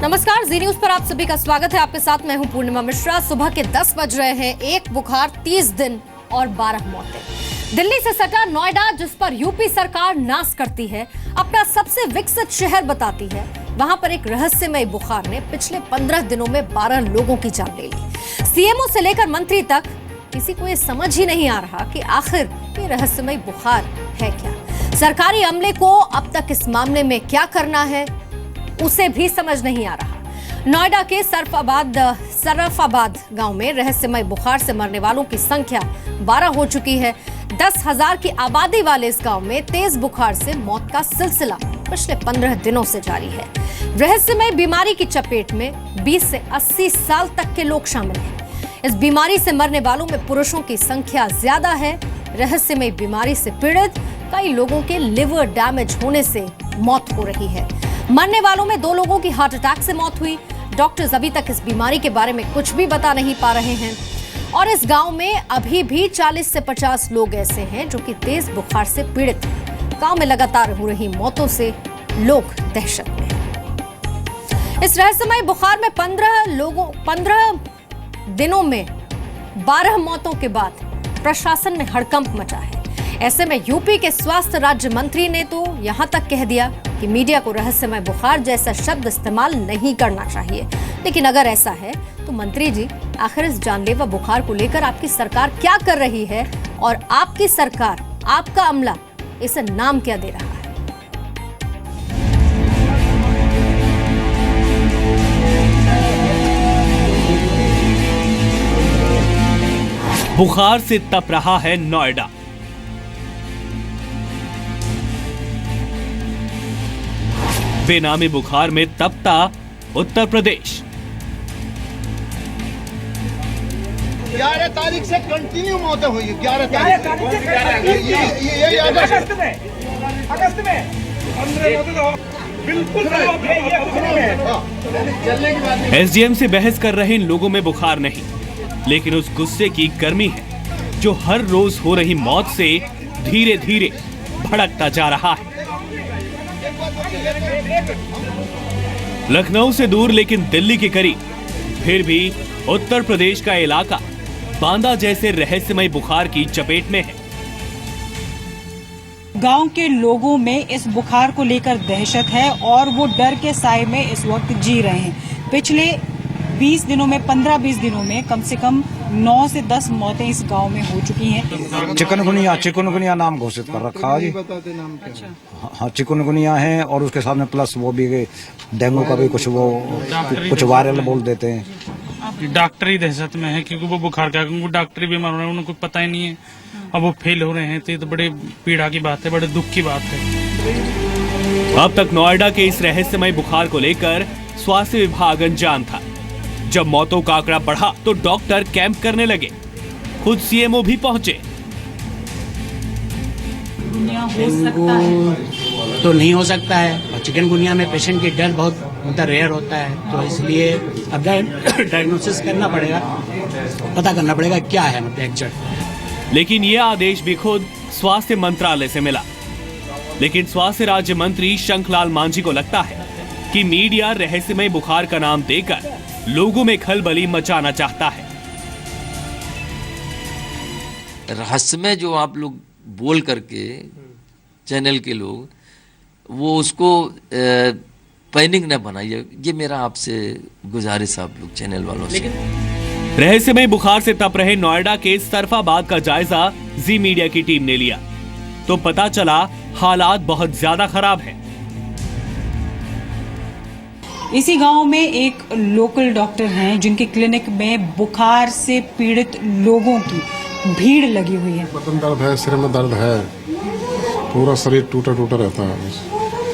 नमस्कार, जी न्यूज पर आप सभी का स्वागत है। आपके साथ मैं हूं पूर्णिमा मिश्रा। सुबह के 10 बज रहे हैं। एक बुखार, 30 दिन और 12 मौतें। दिल्ली से सटा नोएडा, जिस पर यूपी सरकार नाज करती है, अपना सबसे विकसित शहर बताती है, वहां पर एक रहस्यमय बुखार ने पिछले 15 दिनों में 12 लोगों की जान ले ली। सीएमओ से लेकर मंत्री तक किसी को ये समझ ही नहीं आ रहा कि आखिर ये रहस्यमय बुखार है क्या। सरकारी अमले को अब तक इस मामले में क्या करना है, उसे भी समझ नहीं आ रहा। नोएडा के सरफाबाद गांव में रहस्यमय बुखार से मरने वालों की संख्या 12 हो चुकी है। 10,000 की आबादी वाले इस गांव में तेज बुखार से मौत का सिलसिला पिछले 15 दिनों से जारी है। रहस्यमय बीमारी की चपेट में 20 से 80 साल तक के लोग शामिल हैं। इस बीमारी से मरने वालों में पुरुषों की संख्या ज्यादा है। रहस्यमय बीमारी से पीड़ित कई लोगों के लिवर डैमेज होने से मौत हो रही है। मरने वालों में 2 लोगों की हार्ट अटैक से मौत हुई। डॉक्टर्स अभी तक इस बीमारी के बारे में कुछ भी बता नहीं पा रहे हैं। और इस गांव में अभी भी 40 से 50 लोग ऐसे हैं जो कि तेज बुखार से पीड़ित हैं। गांव में लगातार हो रही मौतों से लोग दहशत में हैं। इस रहस्यमय बुखार में 15 दिनों में 12 मौतों के बाद प्रशासन में हड़कंप मचा है। ऐसे में यूपी के स्वास्थ्य राज्य मंत्री ने तो यहां तक कह दिया कि मीडिया को रहस्यमय बुखार जैसा शब्द इस्तेमाल नहीं करना चाहिए। लेकिन अगर ऐसा है तो मंत्री जी, आखिर इस जानलेवा बुखार को लेकर आपकी सरकार क्या कर रही है और आपकी सरकार, आपका अमला इसे नाम क्या दे रहा है? बुखार से तप रहा है नोएडा। बेनामी बुखार में तपता उत्तर प्रदेश। 11 तारीख से कंटिन्यू मौतें हुई है। 11 तारीख ये अगस्त में बिल्कुल एसडीएम से बहस कर रहे इन लोगों में बुखार नहीं, लेकिन उस गुस्से की गर्मी है जो हर रोज हो रही मौत से धीरे धीरे भड़कता जा रहा है। लखनऊ से दूर लेकिन दिल्ली के करीब, फिर भी उत्तर प्रदेश का इलाका बांदा जैसे रहस्यमय बुखार की चपेट में है। गांव के लोगों में इस बुखार को लेकर दहशत है और वो डर के साए में इस वक्त जी रहे हैं। पिछले 20 दिनों में, 15-20 दिनों में कम से कम 9 से 10 मौतें इस गांव में हो चुकी हैं। चिकनगुनिया नाम घोषित कर रखा है। हाँ, चिकनगुनिया है और उसके सामने प्लस वो भी डेंगू का भी कुछ वायरल बोल देते हैं। डॉक्टर ही दहशत में है क्योंकि वो बुखार का, क्योंकि डॉक्टर भी मर रहे हैं, उनको पता ही नहीं है। अब वो फेल हो रहे हैं तो ये तो बड़े पीड़ा की बात है, बड़े दुख की बात है। अब तक नोएडा के इस रहस्यमय बुखार को लेकर स्वास्थ्य विभाग अनजान था। जब मौतों का आंकड़ा बढ़ा तो डॉक्टर कैंप करने लगे। खुद सीएमओ भी पहुंचे। तो नहीं हो सकता है और चिकनगुनिया में पेशेंट की डेथ बहुत रेयर होता है, तो इसलिए अब डायग्नोसिस करना पड़ेगा, पता करना पड़ेगा क्या है मतलब एग्जैक्ट। लेकिन ये आदेश भी खुद स्वास्थ्य मंत्रालय से मिला। लेकिन स्वास्थ्य राज्य मंत्री शंखलाल मांझी को लगता है कि मीडिया रहस्यमय बुखार का नाम देकर लोगों में खलबली मचाना चाहता है। रहस्यमय जो आप लोग बोल करके चैनल के लोग वो उसको पैनिक न बनाइए, ये मेरा आपसे गुजारिश आप लोग चैनल वालों से। रहस्यमय बुखार से तप रहे नोएडा के सरफाबाद का जायजा जी मीडिया की टीम ने लिया तो पता चला हालात बहुत ज्यादा खराब है। इसी गांव में एक लोकल डॉक्टर हैं जिनके क्लिनिक में बुखार से पीड़ित लोगों की भीड़ लगी हुई है। बदन दर्द है, सिर में दर्द है, पूरा शरीर टूटा टूटा रहता है।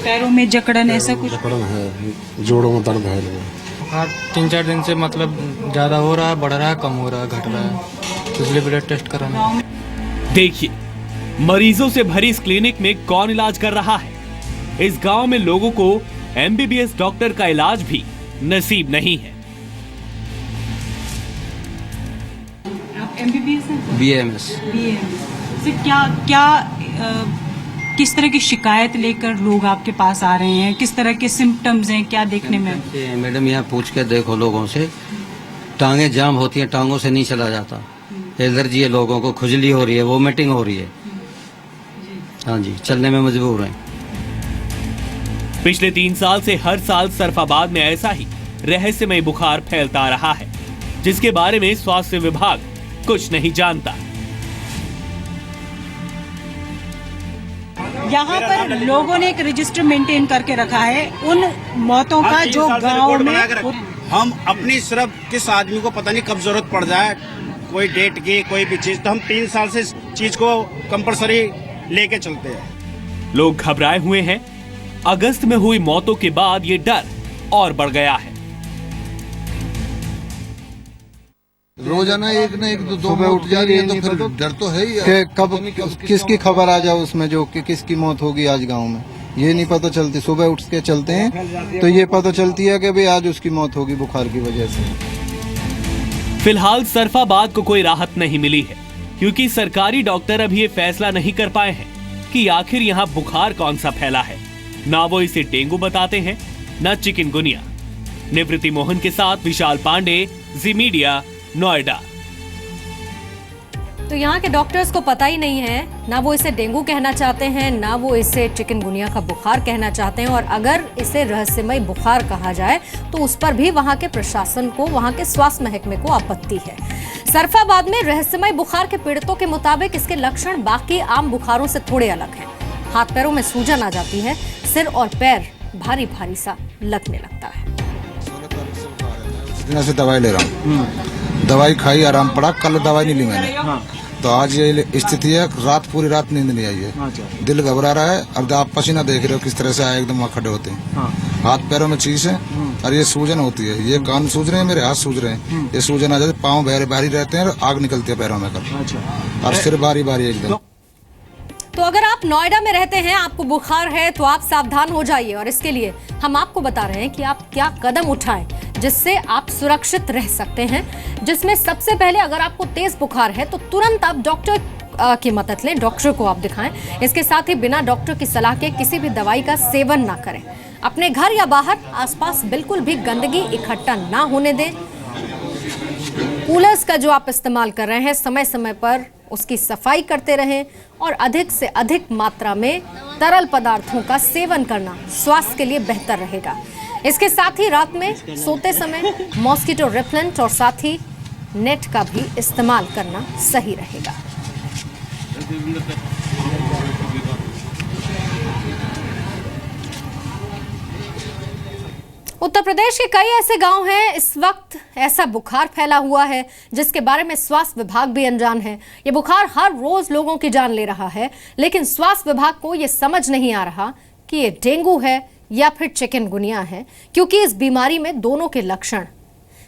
पैरों में जकड़न, ऐसा कुछ जकड़न है, जोड़ों में दर्द है। बुखार 3-4 दिन से मतलब ज्यादा हो रहा है, बढ़ रहा है, कम हो रहा है, घट रहा है, इसलिए ब्लड टेस्ट कराना। देखिए, मरीजों से भरी इस क्लिनिक में कौन इलाज कर रहा है। इस गांव में लोगों को एमबीबीएस डॉक्टर का इलाज भी नसीब नहीं है। एमबीबीएस, बीएमएस से क्या किस तरह की शिकायत लेकर लोग आपके पास आ रहे हैं, किस तरह के सिम्टम्स हैं, क्या देखने में? मैडम यहाँ पूछ के देखो लोगों से, टांगे जाम होती हैं, टांगों से नहीं चला जाता, एलर्जी है लोगों को, खुजली हो रही है, वोमिटिंग हो रही है, हाँ जी, चलने में मजबूर हैं। पिछले 3 साल से हर साल सरफाबाद में ऐसा ही रहस्यमय बुखार फैलता रहा है, जिसके बारे में स्वास्थ्य विभाग कुछ नहीं जानता। यहाँ पर लोगों ने एक रजिस्टर मेंटेन करके रखा है उन मौतों का जो गांव में। हम अपनी सिर्फ किस आदमी को पता नहीं कब जरूरत पड़ जाए, कोई डेट की कोई भी चीज, तो हम 3 साल से इस चीज को कंपलसरी लेके चलते हैं। लोग घबराए हुए हैं। अगस्त में हुई मौतों के बाद ये डर और बढ़ गया है। रोजाना एक न एक दो उठ जा रही है, तो फिर डर तो है ही कि कब किसकी खबर आ जाए उसमें, जो कि किसकी मौत होगी आज गांव में, ये नहीं पता चलती। सुबह उठ के चलते हैं तो ये पता चलती है कि भाई आज उसकी मौत होगी बुखार की वजह से। फिलहाल सरफाबाद को कोई राहत नहीं मिली है, क्योंकि सरकारी डॉक्टर अभी ये फैसला नहीं कर पाए हैं कि आखिर यहाँ बुखार कौन सा फैला है। ना वो इसे डेंगू बताते हैं, ना चिकनगुनिया। निवृत्ति मोहन के साथ विशाल पांडे, जी मीडिया, नोएडा। तो यहाँ के डॉक्टर्स को पता ही नहीं है, ना वो इसे डेंगू कहना चाहते हैं, ना वो इसे चिकनगुनिया का बुखार कहना चाहते हैं, और अगर इसे रहस्यमय बुखार कहा जाए तो उस पर भी वहाँ के प्रशासन को, वहाँ के स्वास्थ्य महकमे को आपत्ति है। सरफाबाद में रहस्यमय बुखार के पीड़ितों के मुताबिक इसके लक्षण बाकी आम बुखारों से थोड़े अलग हैं। हाथ पैरों में सूजन आ जाती है, सिर और पैर भारी भारी सा लगने लगता है। दिन से दवाई ले रहा हूँ, दवाई खाई, आराम पड़ा। कल दवाई नहीं ली मैंने, तो आज ये स्थिति है, पूरी रात नींद नहीं आई है, दिल घबरा रहा है। अब आप पसीना देख रहे हो किस तरह से आए, एकदम खड़े होते हैं, हाथ पैरों में चीज है, और ये सूजन होती है, ये कान सूज रहे हैं, मेरे हाथ सूज रहे हैं, ये सूजन आ जाती है, पाँव भारी रहते हैं, आग निकलती है पैरों में कर, और सिर भारी भारी एकदम। तो अगर आप नोएडा में रहते हैं, आपको बुखार है, तो आप सावधान हो जाइए, और इसके लिए हम आपको बता रहे हैं कि आप क्या कदम उठाएं जिससे आप सुरक्षित रह सकते हैं। जिसमें सबसे पहले, अगर आपको तेज बुखार है तो तुरंत आप डॉक्टर की मदद लें, डॉक्टर को आप दिखाएं। इसके साथ ही बिना डॉक्टर की सलाह के किसी भी दवाई का सेवन ना करें। अपने घर या बाहर आसपास बिल्कुल भी गंदगी इकट्ठा ना होने दें। कूलर्स का जो आप इस्तेमाल कर रहे हैं, समय समय पर उसकी सफाई करते रहें, और अधिक से अधिक मात्रा में तरल पदार्थों का सेवन करना स्वास्थ्य के लिए बेहतर रहेगा। इसके साथ ही रात में सोते समय मॉस्किटो रिपेलेंट और साथ ही नेट का भी इस्तेमाल करना सही रहेगा। उत्तर प्रदेश के कई ऐसे गांव हैं, इस वक्त ऐसा बुखार फैला हुआ है जिसके बारे में स्वास्थ्य विभाग भी अनजान है। ये बुखार हर रोज लोगों की जान ले रहा है, लेकिन स्वास्थ्य विभाग को ये समझ नहीं आ रहा कि ये डेंगू है या फिर चिकनगुनिया है, क्योंकि इस बीमारी में दोनों के लक्षण।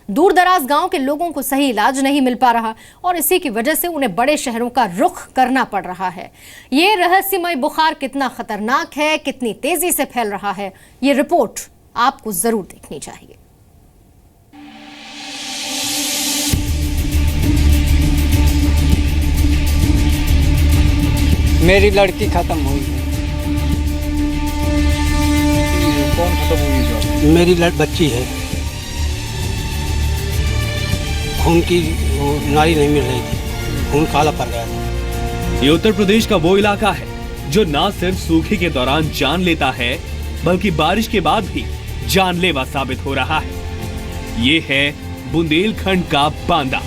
दूर दराज गांव के लोगों को सही इलाज नहीं मिल पा रहा, और इसी की वजह से उन्हें बड़े शहरों का रुख करना पड़ रहा है। ये रहस्यमय बुखार कितना खतरनाक है, कितनी तेजी से फैल रहा है, ये रिपोर्ट आपको जरूर देखनी चाहिए। मेरी लड़की खत्म हुई है। कौन खत्म हुई? मेरी बच्ची है, खून की नाली नहीं मिल रही थी, खून काला पड़ गया था। ये उत्तर प्रदेश का वो इलाका है जो ना सिर्फ सूखे के दौरान जान लेता है, बल्कि बारिश के बाद भी जानलेवा साबित हो रहा है। ये है बुंदेलखंड का बांदा,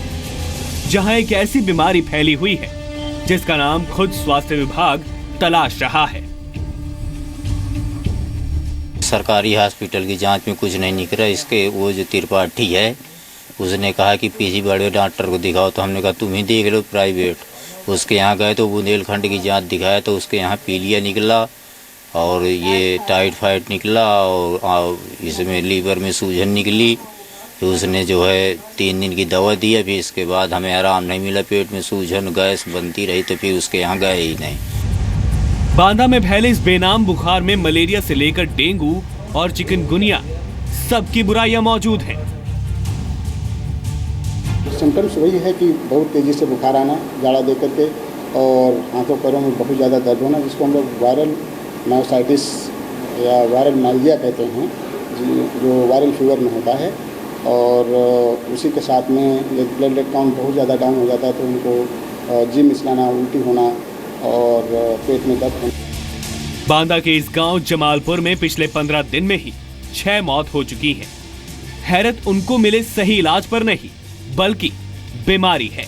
जहां एक ऐसी बीमारी फैली हुई है जिसका नाम खुद स्वास्थ्य विभाग तलाश रहा है। सरकारी हॉस्पिटल की जांच में कुछ नहीं निकला। इसके वो जो त्रिपाठी है, उसने कहा कि पीजी बड़े डॉक्टर को दिखाओ, तो हमने कहा तुम ही देख लो प्राइवेट। उसके यहाँ गए तो बुंदेलखंड की जांच दिखाया, तो उसके यहाँ पीलिया निकला और ये टाइफाइड निकला, और इसमें लीवर में सूजन निकली। तो उसने जो है 3 दिन की दवा दी, फिर इसके बाद हमें आराम नहीं मिला, पेट में सूजन गैस बनती रही, तो फिर उसके यहाँ गए ही नहीं। बांदा में फैले इस बेनाम बुखार में मलेरिया से लेकर डेंगू और चिकनगुनिया सबकी बुराइयां मौजूद हैं। सिम्टम्स वही है कि बहुत तेजी से बुखार आना, जाड़ा दे करके और हाथों पैरों में बहुत ज़्यादा दर्द होना, जिसको हम लोग वायरल मायोसाइटिस या वायरल माइल्जिया कहते हैं, जो वायरल फीवर में होता है। और उसी के साथ में यदि प्लेटलेट काउंट बहुत ज़्यादा डाउन हो जाता है तो उनको जी मिचलाना, उल्टी होना और पेट में दर्द होना। बांदा के इस गांव जमालपुर में पिछले 15 दिन में ही 6 मौत हो चुकी है। हैरत उनको मिले सही इलाज पर नहीं, बल्कि बीमारी है।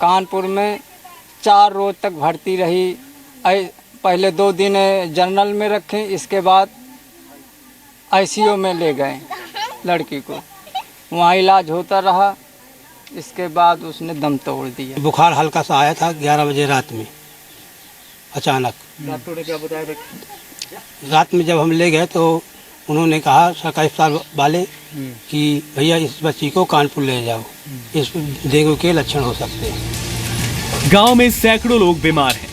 कानपुर में 4 रोज तक भर्ती रही। पहले 2 दिन जनरल में रखे, इसके बाद आईसीयू में ले गए लड़की को, वहाँ इलाज होता रहा। इसके बाद उसने दम तोड़ दिया। बुखार हल्का सा आया था 11 बजे रात में, अचानक। डॉक्टर ने क्या बताया? रात में जब हम ले गए तो उन्होंने कहा सरकारी अस्पताल वाले कि भैया इस बच्ची को कानपुर ले जाओ, इस डेंगू के लक्षण हो सकते हैं। गांव में सैकड़ों लोग बीमार हैं।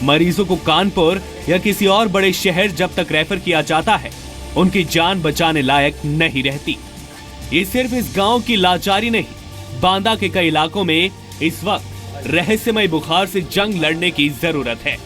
मरीजों को कानपुर या किसी और बड़े शहर जब तक रेफर किया जाता है, उनकी जान बचाने लायक नहीं रहती। ये सिर्फ इस गांव की लाचारी नहीं, बांदा के कई इलाकों में इस वक्त रहस्यमय बुखार से जंग लड़ने की जरूरत है।